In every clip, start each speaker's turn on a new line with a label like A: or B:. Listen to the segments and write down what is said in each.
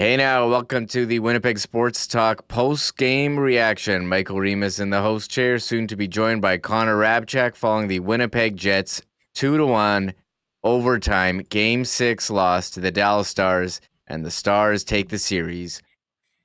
A: Hey now, welcome to the Winnipeg Sports Talk post-game reaction. Michael Remis in the host chair, soon to be joined by Connor Hrabchak following the Winnipeg Jets 2-1 overtime Game 6 loss to the Dallas Stars, and the Stars take the series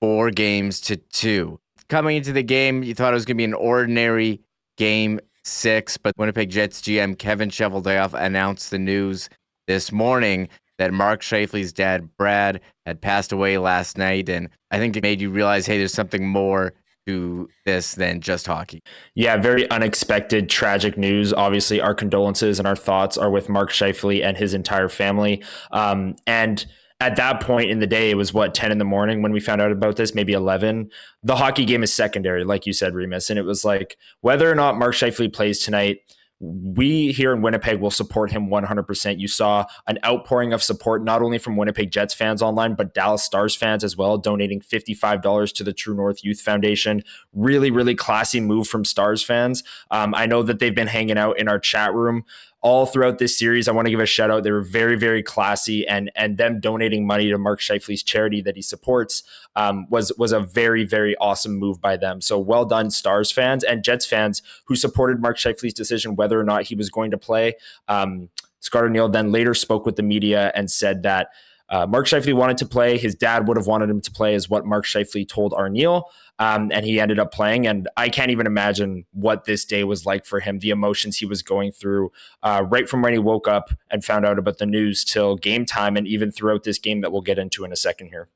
A: 4-2. Coming into the game, you thought it was going to be an ordinary Game 6, but Winnipeg Jets GM Kevin Cheveldayoff announced the news this morning that Mark Scheifele's dad, Brad, had passed away last night. And I think it made you realize, hey, there's something more to this than just hockey.
B: Yeah, very unexpected, tragic news. Obviously, our condolences and our thoughts are with Mark Scheifele and his entire family. And at that point in the day, it was 10 in the morning when we found out about this, maybe 11. The hockey game is secondary, like you said, Remis. And it was like, whether or not Mark Scheifele plays tonight, we here in Winnipeg will support him 100%. You saw an outpouring of support, not only from Winnipeg Jets fans online, but Dallas Stars fans as well, donating $55 to the True North Youth Foundation. Really, really classy move from Stars fans. I know that they've been hanging out in our chat room all throughout this series. I want to give a shout out. They were very, very classy, and them donating money to Mark Scheifele's charity that he supports was a very, very awesome move by them. So well done, Stars fans and Jets fans who supported Mark Scheifele's decision whether or not he was going to play. Scott O'Neill then later spoke with the media and said that Mark Scheifele wanted to play. His dad would have wanted him to play, is what Mark Scheifele told Arneal. And he ended up playing. And I can't even imagine what this day was like for him, the emotions he was going through right from when he woke up and found out about the news till game time, and even throughout this game that we'll get into in a second here.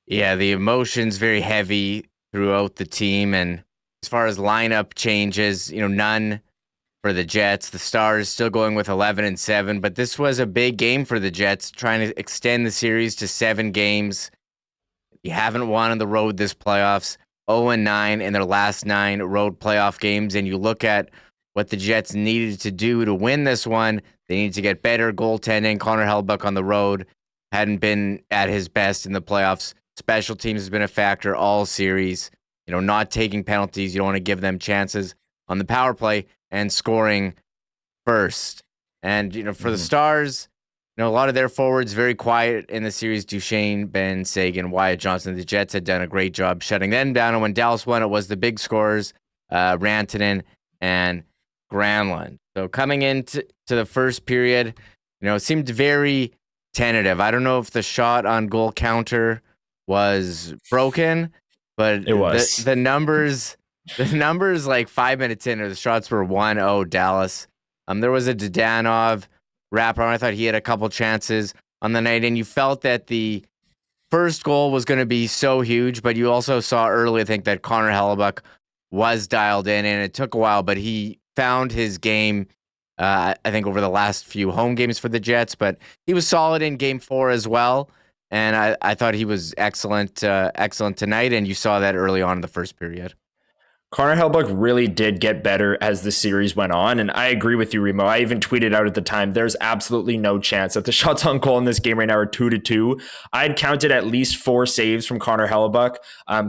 A: Yeah, the emotions very heavy throughout the team. And as far as lineup changes, none for the Jets. The Stars still going with 11-7, but this was a big game for the Jets, trying to extend the series to 7 games. You haven't won on the road this playoffs. 0-9 in their last 9 road playoff games, and you look at what the Jets needed to do to win this one. They needed to get better goaltending. Connor Hrabchak on the road hadn't been at his best in the playoffs. Special teams has been a factor all series. Not taking penalties. You don't want to give them chances on the power play and scoring first. And, for the Stars, a lot of their forwards very quiet in the series. Duchesne, Ben Sagan, Wyatt Johnson. The Jets had done a great job shutting them down. And when Dallas won, it was the big scorers, Rantanen and Granlund. So coming into the first period, it seemed very tentative. I don't know if the shot on goal counter was broken, but
B: it was.
A: The numbers like 5 minutes in, the shots were 1-0 Dallas. There was a Dadonov wraparound. I thought he had a couple chances on the night, and you felt that the first goal was going to be so huge, but you also saw early, I think, that Connor Hrabchak was dialed in, and it took a while, but he found his game, I think, over the last few home games for the Jets, but he was solid in Game 4 as well, and I thought he was excellent tonight, and you saw that early on in the first period.
B: Connor Hrabchak really did get better as the series went on, and I agree with you, Remo. I even tweeted out at the time, there's absolutely no chance that the shots on goal in this game right now are 2-2. I'd counted at least 4 saves from Connor Hrabchak,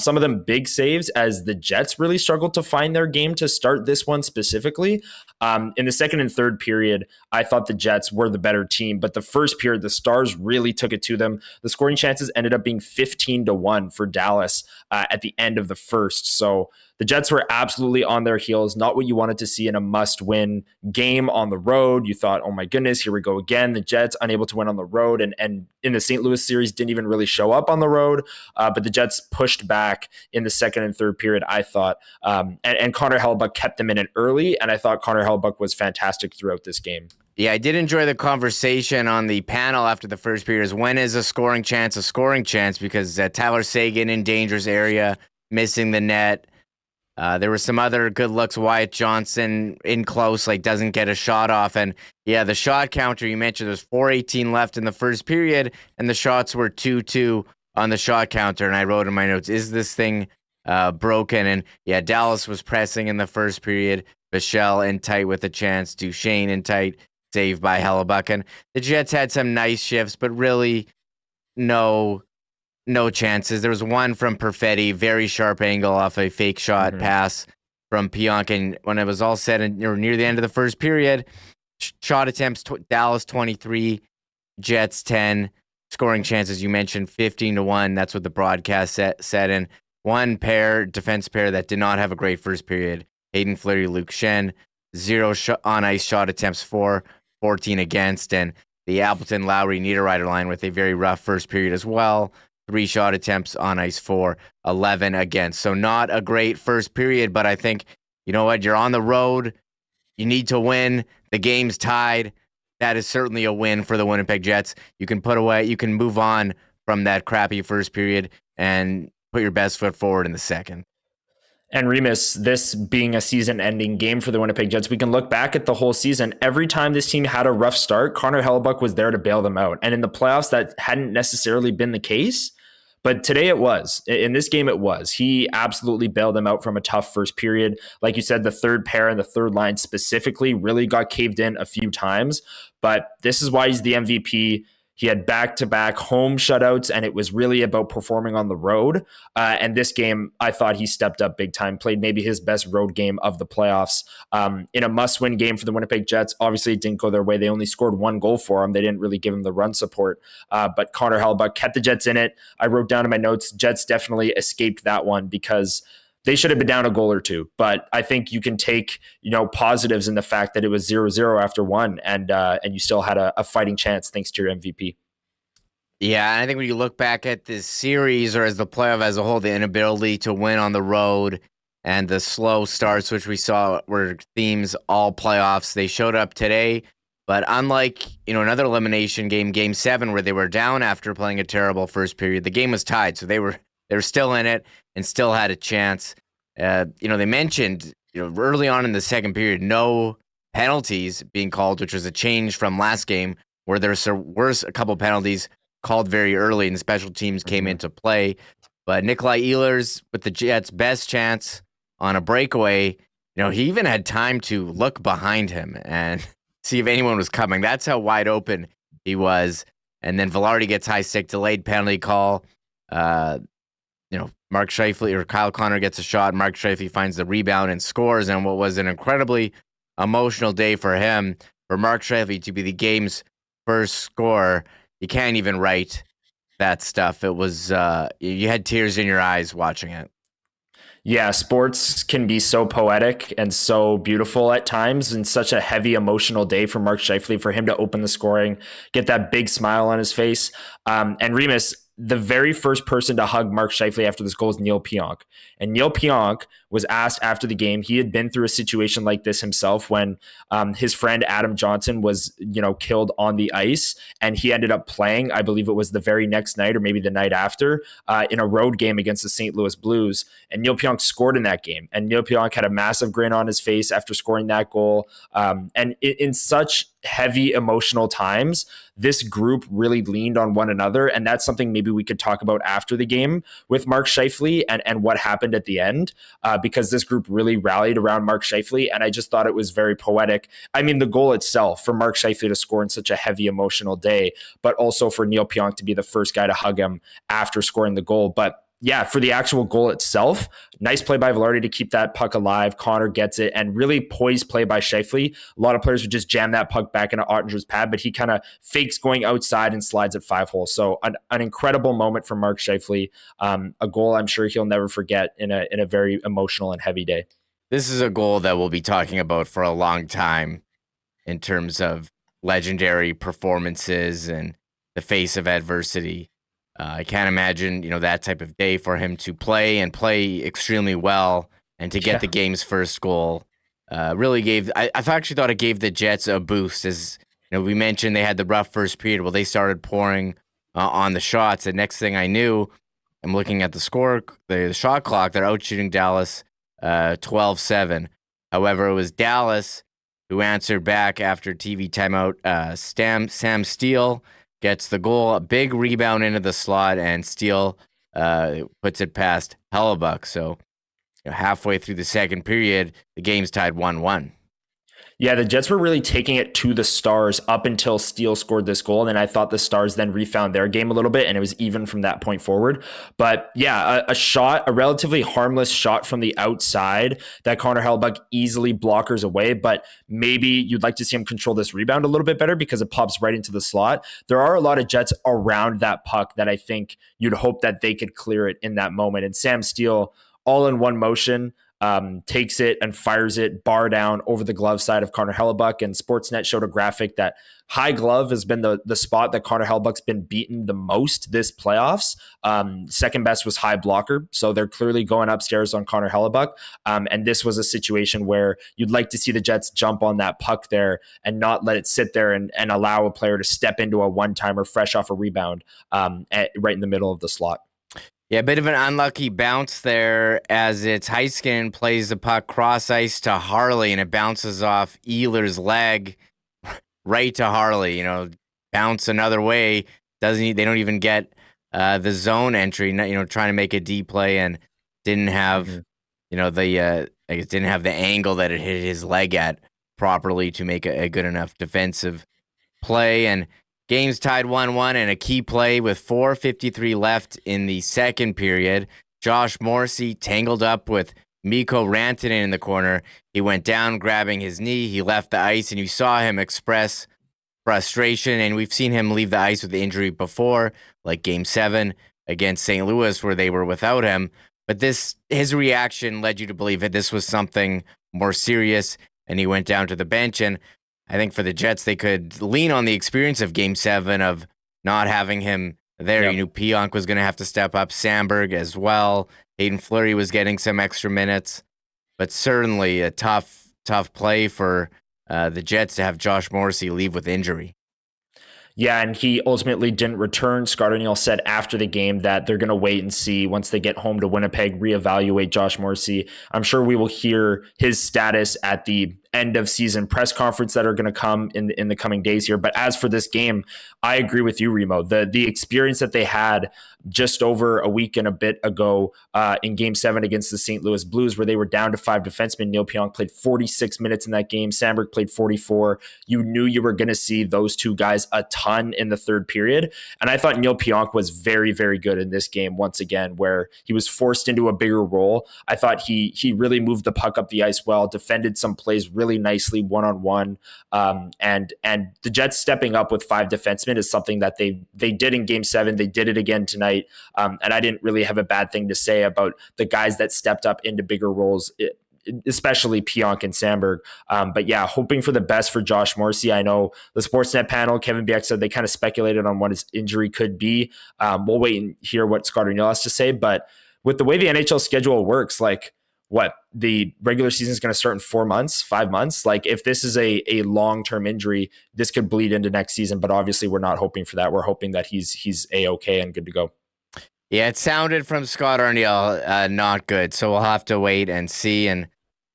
B: some of them big saves, as the Jets really struggled to find their game to start this one specifically. In the second and third period, I thought the Jets were the better team, but the first period, the Stars really took it to them. The scoring chances ended up being 15-1 for Dallas at the end of the first. So the Jets were absolutely on their heels, not what you wanted to see in a must-win game on the road. You thought, oh my goodness, here we go again. The Jets unable to win on the road, and in the St. Louis series didn't even really show up on the road, but the Jets pushed back in the second and third period, I thought, and Connor Hrabchak kept them in it early, and I thought Connor Hrabchak was fantastic throughout this game.
A: Yeah, I did enjoy the conversation on the panel after the first period is when is a scoring chance, because Tyler Seguin in dangerous area, missing the net. There were some other good looks. Wyatt Johnson in close, doesn't get a shot off. And yeah, the shot counter you mentioned, there's 4:18 left in the first period, and the shots were 2-2 on the shot counter. And I wrote in my notes, is this thing broken? And yeah, Dallas was pressing in the first period. Bichelle in tight with a chance. Duchesne in tight, saved by Hrabchak. And the Jets had some nice shifts, but really no chances. There was one from Perfetti, very sharp angle off a fake shot pass from Pionk. And when it was all said and near the end of the first period, shot attempts, Dallas 23, Jets 10, scoring chances. You mentioned 15-1. That's what the broadcast said. And one defense pair that did not have a great first period. Hayden Fleury, Luke Shen, 0 on ice shot attempts for, 14 against. And the Appleton, Lowry, Niederreiter line with a very rough first period as well. 3 shot attempts on ice for, 11 against. So not a great first period, but I think, you know what, you're on the road. You need to win. The game's tied. That is certainly a win for the Winnipeg Jets. You can move on from that crappy first period and put your best foot forward in the second.
B: And Remis, this being a season-ending game for the Winnipeg Jets, we can look back at the whole season. Every time this team had a rough start, Connor Hrabchak was there to bail them out. And in the playoffs, that hadn't necessarily been the case. But today it was. In this game, it was. He absolutely bailed them out from a tough first period. Like you said, the third pair and the third line specifically really got caved in a few times. But this is why he's the MVP. He had back-to-back home shutouts, and it was really about performing on the road. And this game, I thought he stepped up big time, played maybe his best road game of the playoffs. In a must-win game for the Winnipeg Jets, obviously it didn't go their way. They only scored 1 goal for him. They didn't really give him the run support. But Connor Hrabchak kept the Jets in it. I wrote down in my notes, Jets definitely escaped that one because they should have been down a goal or two, but I think you can take, positives in the fact that it was 0-0 after one, and you still had a fighting chance thanks to your MVP.
A: Yeah, and I think when you look back at this series or as the playoff as a whole, the inability to win on the road and the slow starts, which we saw were themes all playoffs, they showed up today. But unlike, another elimination game, Game 7, where they were down after playing a terrible first period, the game was tied, so they were still in it and still had a chance. They mentioned, early on in the second period, no penalties being called, which was a change from last game where there were a couple penalties called very early and special teams came into play. But Nikolai Ehlers with the Jets' best chance on a breakaway, he even had time to look behind him and see if anyone was coming. That's how wide open he was. And then Velarde gets high stick, delayed penalty call. Mark Scheifele or Kyle Connor gets a shot. Mark Scheifele finds the rebound and scores. And what was an incredibly emotional day for him, for Mark Scheifele to be the game's first scorer. You can't even write that stuff. It was, you had tears in your eyes watching it.
B: Yeah, sports can be so poetic and so beautiful at times, and such a heavy emotional day for Mark Scheifele, for him to open the scoring, get that big smile on his face. And Remis, the very first person to hug Mark Scheifele after this goal is Neil Pionk. And Neil Pionk was asked after the game, he had been through a situation like this himself when his friend Adam Johnson was, killed on the ice, and he ended up playing, I believe it was the very next night or maybe the night after, in a road game against the St. Louis Blues. And Neil Pionk scored in that game. And Neil Pionk had a massive grin on his face after scoring that goal. And in such heavy emotional times, this group really leaned on one another. And that's something maybe we could talk about after the game with Mark Scheifele and what happened at the end, because this group really rallied around Mark Scheifele. And I just thought it was very poetic. I mean, the goal itself for Mark Scheifele to score in such a heavy emotional day, but also for Neil Pionk to be the first guy to hug him after scoring the goal. But yeah, for the actual goal itself, nice play by Velarde to keep that puck alive. Connor gets it, and really poised play by Scheifele. A lot of players would just jam that puck back into Ottinger's pad, but he kind of fakes going outside and slides at 5-hole. So an incredible moment from Mark Scheifele. A goal I'm sure he'll never forget in a very emotional and heavy day.
A: This is a goal that we'll be talking about for a long time in terms of legendary performances and the face of adversity. I can't imagine, that type of day for him to play extremely well and to get the game's first goal. Really gave, I actually thought it gave the Jets a boost. As we mentioned, they had the rough first period. Well, they started pouring on the shots. The next thing I knew, I'm looking at the score, the shot clock. They're out shooting Dallas 12-7. However, it was Dallas who answered back after TV timeout. Sam Steele gets the goal, a big rebound into the slot, and Steele puts it past Hrabchak. So halfway through the second period, the game's tied 1-1.
B: Yeah, the Jets were really taking it to the Stars up until Steele scored this goal. And then I thought the Stars then refound their game a little bit, and it was even from that point forward. But yeah, a shot, a relatively harmless shot from the outside that Connor Hrabchak easily blockers away. But maybe you'd like to see him control this rebound a little bit better because it pops right into the slot. There are a lot of Jets around that puck that I think you'd hope that they could clear it in that moment. And Sam Steele, all in one motion, takes it and fires it bar down over the glove side of Connor Hrabchak. And Sportsnet showed a graphic that high glove has been the spot that Connor Hrabchak's been beaten the most this playoffs. Second best was high blocker. So they're clearly going upstairs on Connor Hrabchak. And this was a situation where you'd like to see the Jets jump on that puck there and not let it sit there and allow a player to step into a one-timer fresh off a rebound right in the middle of the slot.
A: Yeah, a bit of an unlucky bounce there as it's Heiskanen plays the puck cross ice to Harley and it bounces off Ehlers' leg right to Harley. Bounce another way. They don't even get the zone entry. Trying to make a D play and didn't have I guess didn't have the angle that it hit his leg at properly to make a good enough defensive play. And game's tied 1-1 and a key play with 4:53 left in the second period. Josh Morrissey tangled up with Mikko Rantanen in the corner. He went down grabbing his knee. He left the ice, and you saw him express frustration. And we've seen him leave the ice with the injury before, like Game 7 against St. Louis, where they were without him. But his reaction led you to believe that this was something more serious, and he went down to the bench. And I think for the Jets, they could lean on the experience of Game 7 of not having him there. Yep. You knew Pionk was going to have to step up, Sandberg as well. Hayden Fleury was getting some extra minutes. But certainly a tough play for the Jets to have Josh Morrissey leave with injury.
B: Yeah, and he ultimately didn't return. Scott O'Neill said after the game that they're going to wait and see once they get home to Winnipeg, reevaluate Josh Morrissey. I'm sure we will hear his status at the end of season press conference that are going to come in the coming days here. But as for this game, I agree with you, Remo. The experience that they had just over a week and a bit ago in Game 7 against the St. Louis Blues, where they were down to 5 defensemen. Neil Pionk played 46 minutes in that game. Sandberg played 44. You knew you were going to see those two guys a ton in the third period. And I thought Neil Pionk was very, very good in this game once again, where he was forced into a bigger role. I thought he really moved the puck up the ice well, defended some plays really nicely one-on-one. And the Jets stepping up with 5 defensemen is something that they did in Game 7. They did it again tonight. And I didn't really have a bad thing to say about the guys that stepped up into bigger roles, especially Pionk and Sandberg. But yeah, hoping for the best for Josh Morrissey. I know the Sportsnet panel, Kevin Biek said they kind of speculated on what his injury could be. We'll wait and hear what Scott O'Neill has to say. But with the way the NHL schedule works, the regular season is going to start in 4 months, 5 months. If this is a long-term injury, this could bleed into next season, but obviously we're not hoping for that. We're hoping that he's A-okay and good to go.
A: Yeah, it sounded from Scott O'Neill not good, so we'll have to wait and see. And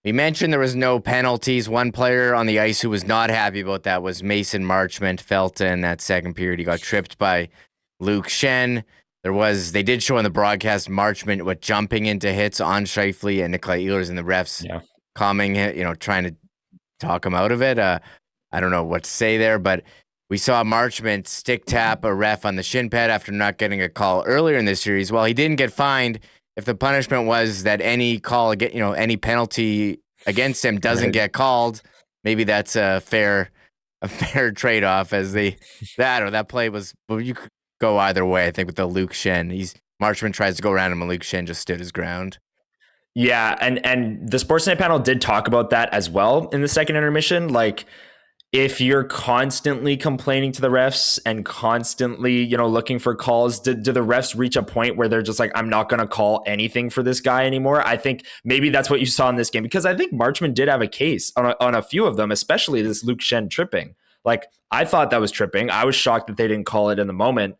A: we mentioned there was no penalties. One player on the ice who was not happy about that was Mason Marchment. Felt in that second period, he got tripped by Luke Shen. They did show in the broadcast Marchment with jumping into hits on Scheifele and Nikolai Ehlers, and the refs calming it, trying to talk him out of it. I don't know what to say there, but we saw Marchment stick tap a ref on the shin pad after not getting a call earlier in this series. Well, he didn't get fined. If the punishment was that any call, any penalty against him doesn't get called, maybe that's a fair trade-off. That play was. Well, you could go either way. I think with the Luke Shen, Marchment tries to go around him, and Luke Shen just stood his ground.
B: Yeah, and the Sportsnet panel did talk about that as well in the second intermission. If you're constantly complaining to the refs and constantly, looking for calls, do the refs reach a point where they're just like, I'm not going to call anything for this guy anymore? I think maybe that's what you saw in this game, because I think Marchment did have a case on a few of them, especially this Luke Shen tripping. I thought that was tripping. I was shocked that they didn't call it in the moment,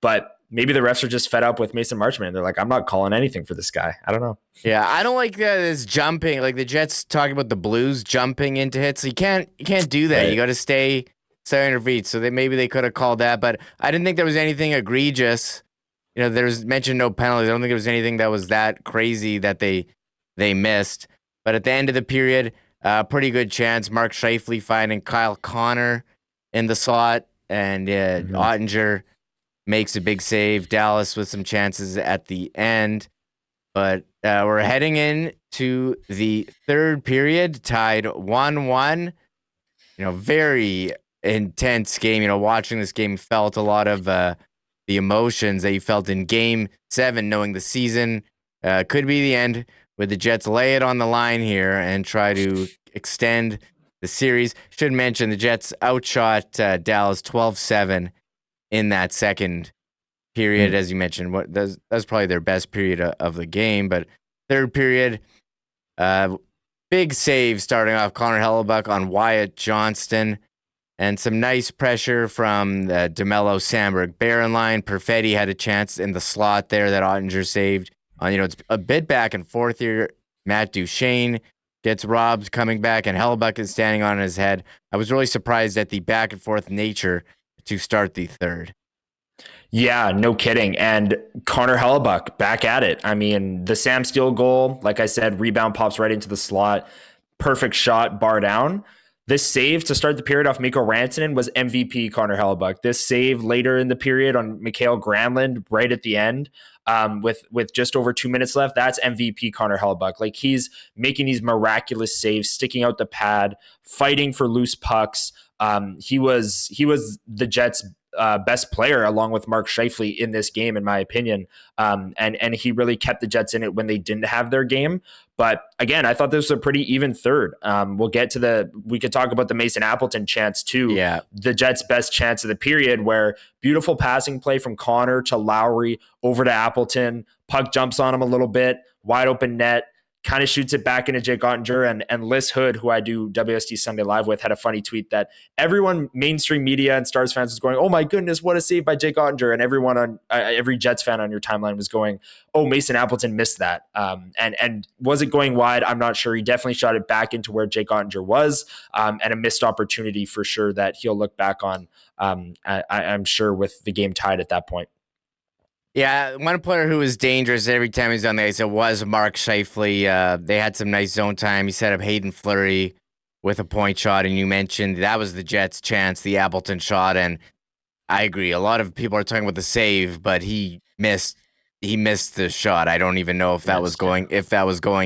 B: but maybe the refs are just fed up with Mason Marchment. They're like, I'm not calling anything for this guy. I don't know.
A: Yeah, I don't like this jumping. Like the Jets talking about the Blues jumping into hits. You can't do that. Right. You got to stay 700 feet. So maybe they could have called that, but I didn't think there was anything egregious. There's mentioned no penalties. I don't think there was anything that was that crazy that they missed. But at the end of the period, Pretty good chance. Mark Scheifele finding Kyle Connor in the slot, and
B: Mhm.
A: Ottinger makes a big save. Dallas with some chances at the end. But we're heading in to the third period, tied 1-1. Very intense game. Watching this game, felt a lot of the emotions that you felt in Game 7, knowing the season could be the end, with the Jets lay it on the line here and try to extend the series. Should mention the Jets outshot Dallas 12-7 in that second period,
B: Mm.
A: as you mentioned. That's probably their best period of the game. But third period, big save starting off. Connor Hrabchak on Wyatt Johnston, and some nice pressure from the DeMello Sandberg Barron line. Perfetti had a chance in the slot there that Ottinger saved. It's a bit back and forth here. Matt Duchene gets robbed coming back, and Hrabchak is standing on his head. I was really surprised at the back and forth nature to start the third.
B: Yeah, no kidding. And Connor Hrabchak back at it. I mean, the Sam Steele goal, like I said, rebound pops right into the slot. Perfect shot, bar down. This save to start the period off Mikko Rantanen was MVP Connor Hrabchak. This save later in the period on Mikael Granlund right at the end, with just over 2 minutes left, that's MVP Connor Hrabchak. Like, he's making these miraculous saves, sticking out the pad, fighting for loose pucks. He was the Jets' best player along with Mark Scheifele in this game, in my opinion. And he really kept the Jets in it when they didn't have their game. But again, I thought this was a pretty even third. We could talk about the Mason Appleton chance too.
A: Yeah.
B: The Jets' best chance of the period, where beautiful passing play from Connor to Lowry over to Appleton. Puck jumps on him a little bit, wide open net, kind of shoots it back into Jake Ottinger. And Liz Hood, who I do WSD Sunday Live with, had a funny tweet that everyone, mainstream media and Stars fans, was going, "Oh my goodness, what a save by Jake Ottinger!" And everyone on every Jets fan on your timeline was going, "Oh, Mason Appleton missed that." And was it going wide? I'm not sure. He definitely shot it back into where Jake Ottinger was, and a missed opportunity for sure that he'll look back on. I'm sure with the game tied at that point.
A: Yeah, one player who was dangerous every time he's on the ice, it was Mark Scheifele. They had some nice zone time. He set up Hayden Fleury with a point shot, and you mentioned that was the Jets' chance, the Appleton shot, and I agree. A lot of people are talking about the save, but he missed. He missed the shot. I don't even know if that was going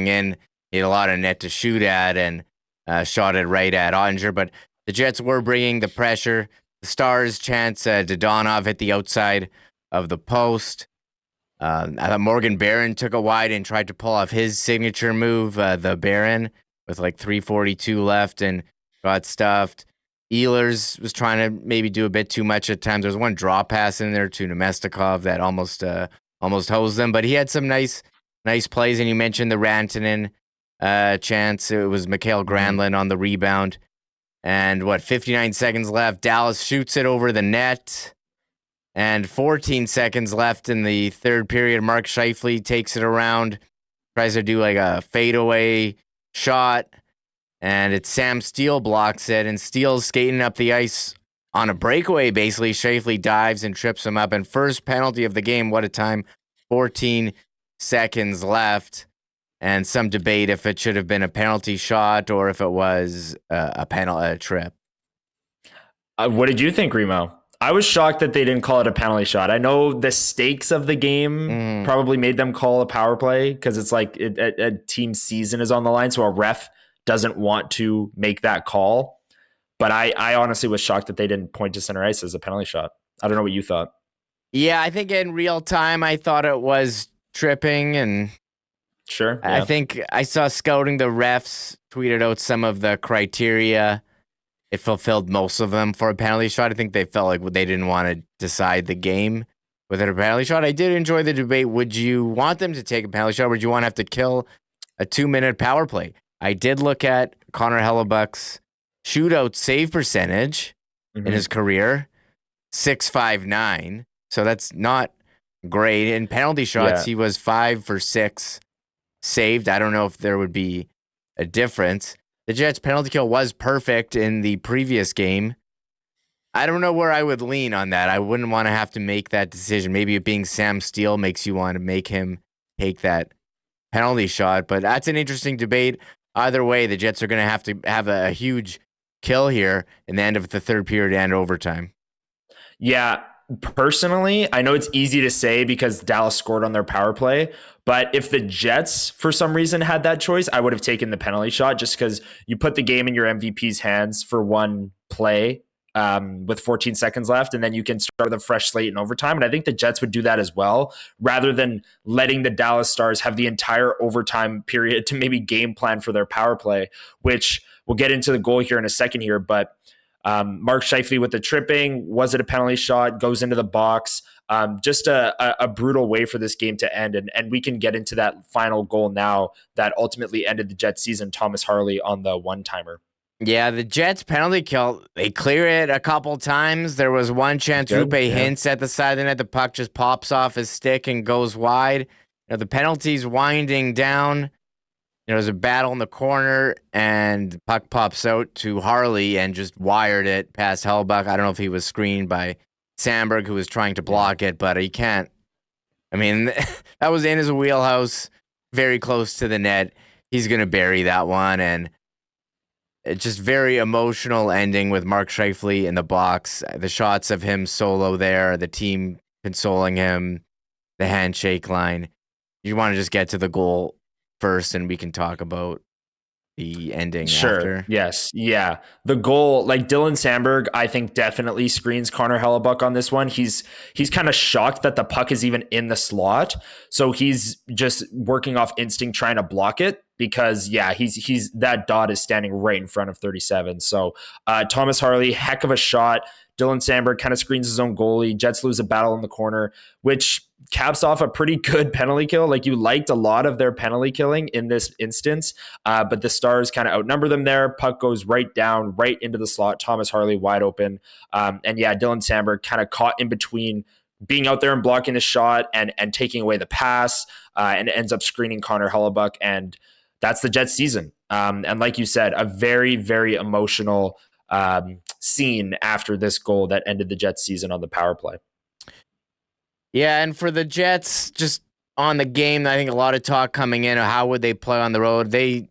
A: in. He had a lot of net to shoot at, and shot it right at Ottinger. But the Jets were bringing the pressure. The Stars' chance, Dodonov hit the outside of the post. I thought Morgan Barron took a wide and tried to pull off his signature move, the Barron, with like 3:42 left, and got stuffed. Ehlers was trying to maybe do a bit too much at times. There was one draw pass in there to Nemestikov that almost hosed them, but he had some nice plays. And you mentioned the Rantanen chance. It was Mikael Granlund on the rebound, and 59 seconds left. Dallas shoots it over the net. And 14 seconds left in the third period. Mark Scheifele takes it around, tries to do like a fadeaway shot, and it's Sam Steele blocks it, and Steele's skating up the ice on a breakaway, basically. Scheifele dives and trips him up, and first penalty of the game. What a time. 14 seconds left, and some debate if it should have been a penalty shot or if it was a trip.
B: What did you think, Remo? I was shocked that they didn't call it a penalty shot. I know the stakes of the game probably made them call a power play because it's like a team season is on the line, so a ref doesn't want to make that call. But I honestly was shocked that they didn't point to center ice as a penalty shot. I don't know what you thought.
A: Yeah, I think in real time, I thought it was tripping, and
B: sure.
A: I
B: Yeah.
A: think I saw Scouting the Refs tweeted out some of the criteria. It fulfilled most of them for a penalty shot. I think they felt like they didn't want to decide the game with a penalty shot. I did enjoy the debate. Would you want them to take a penalty shot, or would you want to have to kill a 2-minute power play? I did look at Connor Hrabchak's shootout save percentage in his career, 6.59. So that's not great. In penalty shots, he was 5 for 6 saved. I don't know if there would be a difference. The Jets' penalty kill was perfect in the previous game. I don't know where I would lean on that. I wouldn't want to have to make that decision. Maybe it being Sam Steele makes you want to make him take that penalty shot, but that's an interesting debate. either way, the Jets are going to have a huge kill here in the end of the third period and overtime.
B: Yeah, personally, I know it's easy to say because Dallas scored on their power play, but if the Jets, for some reason, had that choice, I would have taken the penalty shot just because you put the game in your MVP's hands for one play with 14 seconds left, and then you can start with a fresh slate in overtime. And I think the Jets would do that as well, rather than letting the Dallas Stars have the entire overtime period to maybe game plan for their power play, which we'll get into the goal here in a second here, but Mark Scheifele with the tripping. Was it a penalty shot? Goes into the box. Just a brutal way for this game to end. And we can get into that final goal now that ultimately ended the Jets season. Thomas Harley on the one-timer.
A: Yeah, the Jets penalty kill, they clear it a couple times. There was one chance Rupe hints at the side of the net. The puck just pops off his stick and goes wide. The penalty's winding down. There's a battle in the corner, and the puck pops out to Harley and just wired it past Hellbuck. I don't know if he was screened by Sandberg, who was trying to block it, but he can't. I mean, that was in his wheelhouse, very close to the net. He's going to bury that one, and it's just very emotional ending with Mark Scheifele in the box. The shots of him solo there, the team consoling him, the handshake line. You want to just get to the goal first, and we can talk about the ending after.
B: Yes. Yeah. The goal, like Dylan Sandberg, I think definitely screens Connor Hrabchak on this one. He's kind of shocked that the puck is even in the slot. So he's just working off instinct trying to block it because he's that dot is standing right in front of 37. So Thomas Harley, heck of a shot. Dylan Sandberg kind of screens his own goalie. Jets lose a battle in the corner, which caps off a pretty good penalty kill. Like you liked a lot of their penalty killing in this instance, but the Stars kind of outnumber them there. Puck goes right down, right into the slot. Thomas Harley wide open. And yeah, Dylan Sandberg kind of caught in between being out there and blocking a shot and taking away the pass and ends up screening Connor Hrabchak. And that's the Jets season. And like you said, a very, very emotional scene after this goal that ended the Jets season on the power play.
A: Yeah, and for the Jets, just on the game, I think a lot of talk coming in of how would they play on the road. They,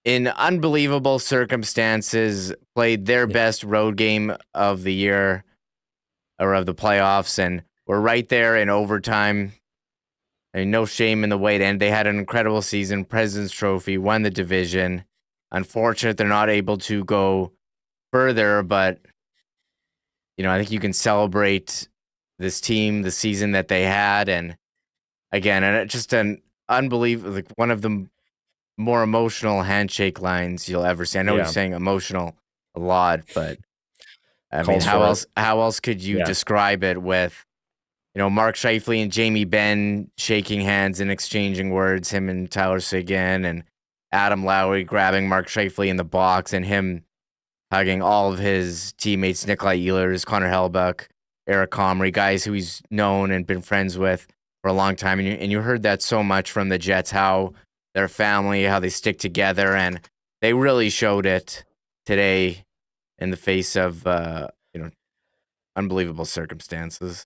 A: in unbelievable circumstances, played their best road game of the year or of the playoffs, and were right there in overtime. I mean, no shame in the way to end. They had an incredible season, President's Trophy, won the division. Unfortunate they're not able to go further, but I think you can celebrate this team, the season that they had, and again, and just an unbelievable, like one of the more emotional handshake lines you'll ever see. I know you're saying emotional a lot, but I mean, how else could you describe it with, Mark Scheifele and Jamie Benn shaking hands and exchanging words, him and Tyler Seguin, and Adam Lowry grabbing Mark Scheifele in the box and him hugging all of his teammates, Nikolai Ehlers, Connor Hrabchak, Eric Comrie, guys who he's known and been friends with for a long time. And you heard that so much from the Jets, how their family, how they stick together. And they really showed it today in the face of, unbelievable circumstances.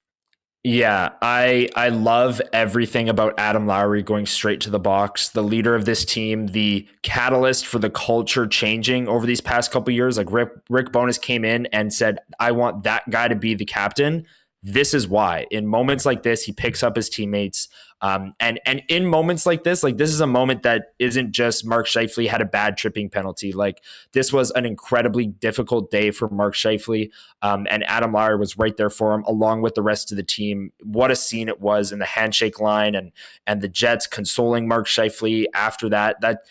B: Yeah, I love everything about Adam Lowry going straight to the box, the leader of this team, the catalyst for the culture changing over these past couple of years. Like Rick Bowness came in and said, I want that guy to be the captain. This is why. In moments like this, he picks up his teammates. And in moments like this is a moment that isn't just Mark Scheifele had a bad tripping penalty. Like this was an incredibly difficult day for Mark Scheifele. And Adam Lowry was right there for him, along with the rest of the team. What a scene it was in the handshake line and the Jets consoling Mark Scheifele after that. That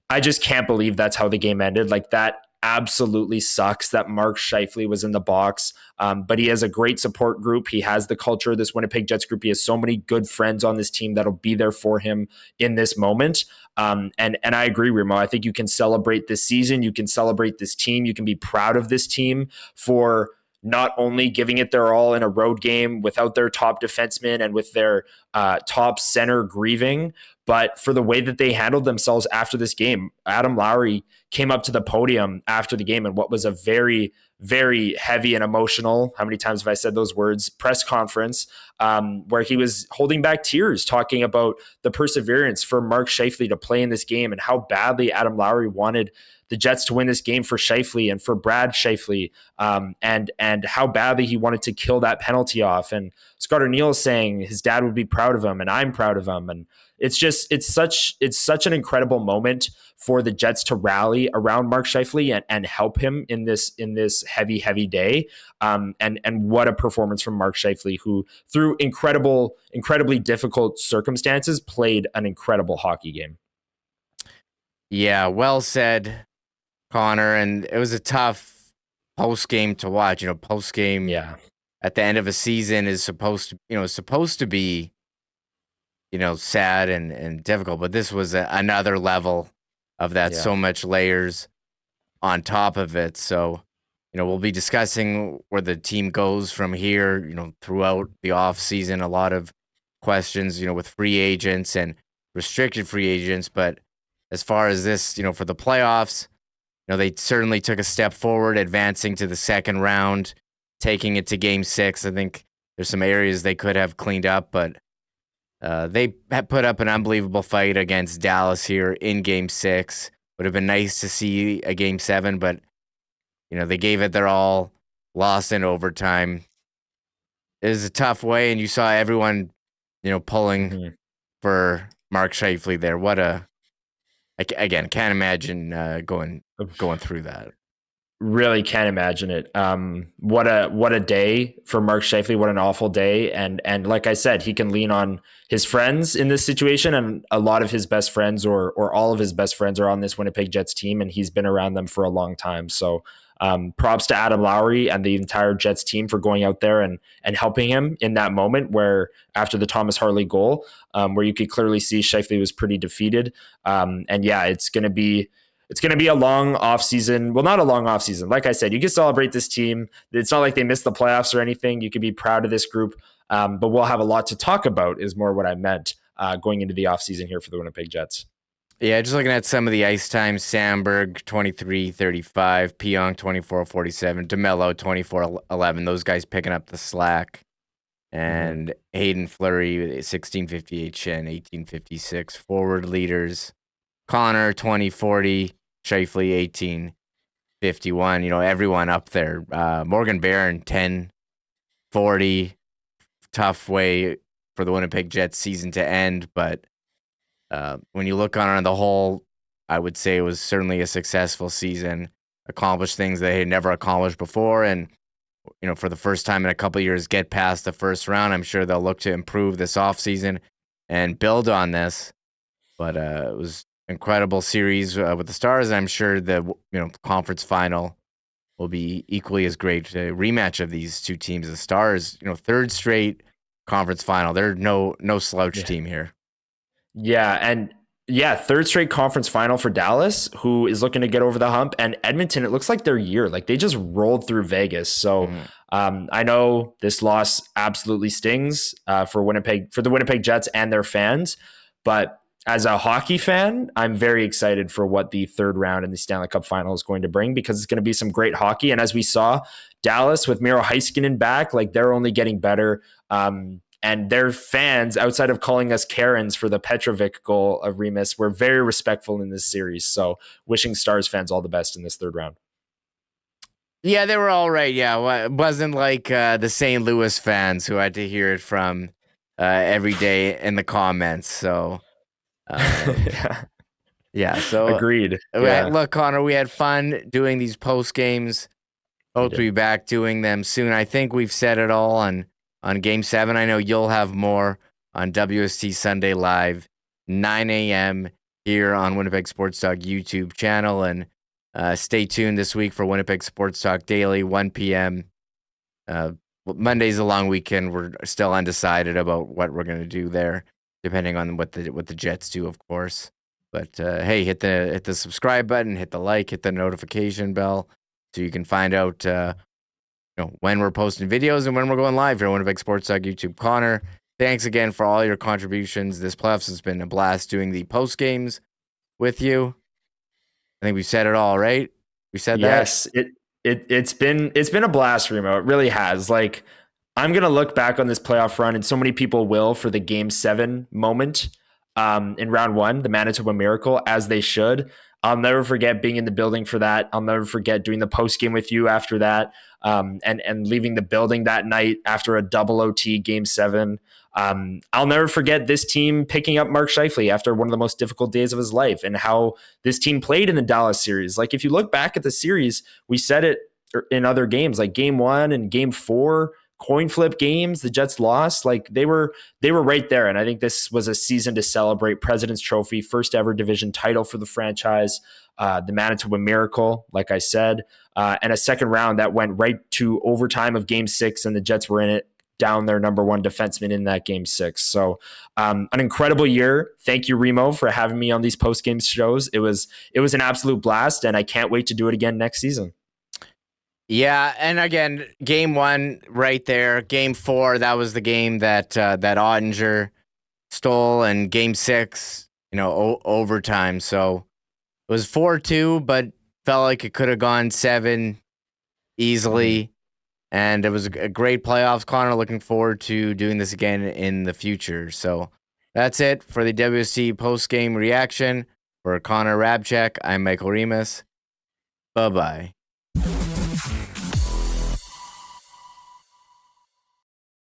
B: I just can't believe that's how the game ended. Like that absolutely sucks that Mark Scheifele was in the box. But he has a great support group. He has the culture of this Winnipeg Jets group. He has so many good friends on this team that'll be there for him in this moment. And I agree, Remo. I think you can celebrate this season. You can celebrate this team. You can be proud of this team for not only giving it their all in a road game without their top defenseman and with their top center grieving, but for the way that they handled themselves after this game. Adam Lowry came up to the podium after the game and what was a very, very heavy and emotional, how many times have I said those words, press conference, where he was holding back tears, talking about the perseverance for Mark Scheifele to play in this game and how badly Adam Lowry wanted the Jets to win this game for Scheifele and for Brad Scheifele, and how badly he wanted to kill that penalty off. And Scott O'Neill saying his dad would be proud of him, and I'm proud of him. And it's such an incredible moment for the Jets to rally around Mark Scheifele and help him in this heavy day. And what a performance from Mark Scheifele, who through incredibly difficult circumstances played an incredible hockey game.
A: Yeah, well said, Connor. And it was a tough post game to watch. Post game at the end of a season is supposed to be sad and difficult, but this was another level of that. So much layers on top of it. So, we'll be discussing where the team goes from here, throughout the off season. A lot of questions, with free agents and restricted free agents. But as far as this, for the playoffs, they certainly took a step forward, advancing to the second round, taking it to Game 6. I think there's some areas they could have cleaned up, but they had put up an unbelievable fight against Dallas here in Game 6. Would have been nice to see a Game 7, but they gave it their all, lost in overtime. It was a tough way, and you saw everyone, pulling for Mark Scheifele there. Again, can't imagine going through that.
B: Really can't imagine it. What a day for Mark Scheifele. What an awful day. And like I said, he can lean on his friends in this situation, and a lot of his best friends or all of his best friends are on this Winnipeg Jets team, and he's been around them for a long time. So props to Adam Lowry and the entire Jets team for going out there and helping him in that moment where after the Thomas Harley goal, where you could clearly see Scheifele was pretty defeated. And yeah, it's going to be a long off season. Well, not a long off season. Like I said, you can celebrate this team. It's not like they missed the playoffs or anything. You can be proud of this group. But we'll have a lot to talk about is more what I meant going into the off season here for the Winnipeg Jets.
A: Yeah, just looking at some of the ice time: Sandberg 23-35, Pionk 24-47, DeMello 24-11. Those guys picking up the slack, and Hayden Fleury 16-58, Shen 18-56. Forward leaders: Connor 20-40, Scheifele 18-51. Everyone up there. Morgan Barron 10-40. Tough way for the Winnipeg Jets season to end, but when you look on the whole, I would say it was certainly a successful season. Accomplished things they had never accomplished before, and for the first time in a couple of years, get past the first round. I'm sure they'll look to improve this offseason and build on this. But it was incredible series with the Stars. I'm sure the conference final will be equally as great. A rematch of these two teams. The Stars, third straight conference final. They're no slouch team here.
B: Yeah, and third straight conference final for Dallas, who is looking to get over the hump, and Edmonton. It looks like their year. Like they just rolled through Vegas. So I know this loss absolutely stings for the Winnipeg Jets and their fans, but as a hockey fan, I'm very excited for what the third round in the Stanley Cup final is going to bring, because it's going to be some great hockey. And as we saw, Dallas with Miro Heiskanen back, like they're only getting better. And their fans, outside of calling us Karens for the Petrovic goal of Remis, were very respectful in this series. So wishing Stars fans all the best in this third round.
A: Yeah, they were all right. Yeah, it wasn't like the St. Louis fans who had to hear it from every day in the comments. So, so
B: agreed. Yeah.
A: Look, Connor, we had fun doing these post games. Hope to be back doing them soon. I think we've said it all on Game 7. I know you'll have more on WST Sunday Live, 9 a.m. here on Winnipeg Sports Talk YouTube channel. And stay tuned this week for Winnipeg Sports Talk Daily, 1 p.m. Monday's a long weekend. We're still undecided about what we're going to do there, depending on what the Jets do, of course. But hey, hit the subscribe button, hit the like, hit the notification bell, so you can find out when we're posting videos and when we're going live here on Winnipeg Sports YouTube. Connor, thanks again for all your contributions. This playoffs has been a blast doing the post games with you. I think we said it all, right? We said that.
B: Yes, it's been a blast, Remo. It really has. Like, I'm gonna look back on this playoff run, and so many people will, for the Game 7 moment in round one, the Manitoba Miracle, as they should. I'll never forget being in the building for that. I'll never forget doing the post game with you after that, and leaving the building that night after a double OT Game 7. I'll never forget this team picking up Mark Scheifele after one of the most difficult days of his life, and how this team played in the Dallas series. Like, if you look back at the series, we said it in other games, like Game 1 and Game 4, coin flip games the Jets lost. Like, they were right there. And I think this was a season to celebrate. President's Trophy, first ever division title for the franchise, the Manitoba Miracle, like I said, and a second round that went right to overtime of Game 6, and the Jets were in it, down their number one defenseman in that Game 6. So an incredible year. Thank you, Remo, for having me on these post-game shows. It was an absolute blast, and I can't wait to do it again next season.
A: Yeah, and again, Game 1 right there. Game 4, that was the game that that Ottinger stole, and Game 6, overtime. So it was 4-2, but felt like it could have gone 7 easily. Mm-hmm. And it was a great playoffs, Connor. Looking forward to doing this again in the future. So that's it for the WC post-game reaction. For Connor Hrabchak, I'm Michael Remis. Bye-bye.